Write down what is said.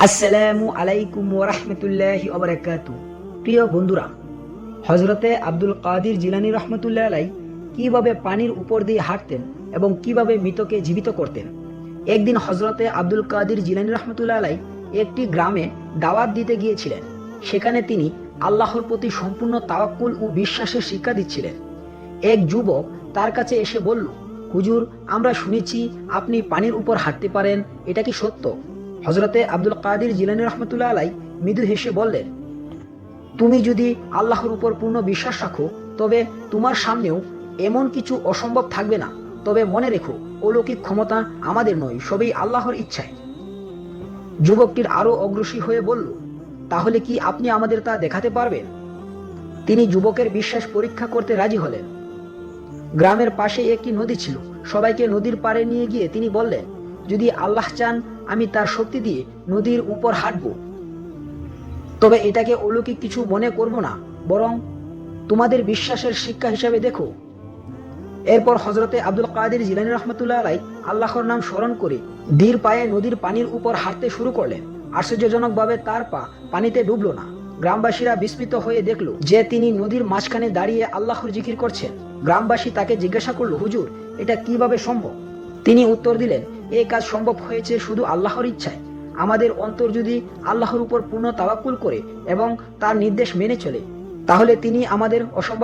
আসসালামু আলাইকুম ওয়া রাহমাতুল্লাহি ওয়া বারাকাতুহু। প্রিয় বন্ধুরা, হযরতে আব্দুল কাদির জিলানী রাহমাতুল্লাহ আলাইহি কিভাবে পানির উপর দিয়ে হাঁটতেন এবং কিভাবে মৃতকে জীবিত করতেন। একদিন হযরতে আব্দুল কাদির জিলানী রাহমাতুল্লাহ আলাইহি একটি গ্রামে দাওয়াত দিতে গিয়েছিলেন। সেখানে তিনি আল্লাহর প্রতি সম্পূর্ণ তাওয়াক্কুল ও বিশ্বাসের শিক্ষা দিচ্ছিলেন। এক যুবক তার কাছে এসে বলল, হুজুর, আমরা শুনেছি আপনি পানির উপর হাঁটতে পারেন, এটা কি সত্য? হযরতে আব্দুল কাদির জিলানী রাহমাতুল্লাহ আলাইহি মৃদু হেসে বললেন, তুমি যদি আল্লাহর উপর পূর্ণ বিশ্বাস রাখো তবে তোমার সামনেও এমন কিছু অসম্ভব থাকবে না। তবে মনে রেখো, অলৌকিক ক্ষমতা আমাদের নয়, সবই আল্লাহর ইচ্ছায়। যুবকটির আরো অগ্রসী হয়ে বলল, তাহলে কি আপনি আমাদের তা দেখাতে পারবেন? তিনি যুবকের বিশ্বাস পরীক্ষা করতে রাজি হলেন। গ্রামের পাশে একটি নদী ছিল। সবাইকে নদীর পাড়ে নিয়ে গিয়ে তিনি বললেন, যদি আল্লাহ চান আমি তার শক্তি দিয়ে নদীর উপর হাঁটব, তবে এটাকে অলৌকিক কিছু মনে করব না, বরং তোমাদের বিশ্বাসের শিক্ষা হিসাবে দেখো। এরপর হযরতে আব্দুল কাদির জিলানী রাহমাতুল্লাহ আলাইহি আল্লাহর নাম স্মরণ করে ধীর পায়ে নদীর পানির উপর হাঁটতে শুরু করলেন। আশ্চর্যজনকভাবে তার পা পানিতে ডুবলো না। গ্রামবাসীরা বিস্মিত হয়ে দেখল যে তিনি নদীর মাঝখানে দাঁড়িয়ে আল্লাহর জিকির করছেন। গ্রামবাসী তাকে জিজ্ঞাসা করল, হুজুর, এটা কিভাবে সম্ভব? তিনি উত্তর দিলেন, এই কাজ সম্ভব হয়েছে শুধু আল্লাহর ইচ্ছায়। আমাদের অন্তর যদি আল্লাহর উপর পূর্ণ তাওয়াক্কুল করে এবং তার নির্দেশ মেনে চলে, তাহলে তিনি আমাদের অসম্ভব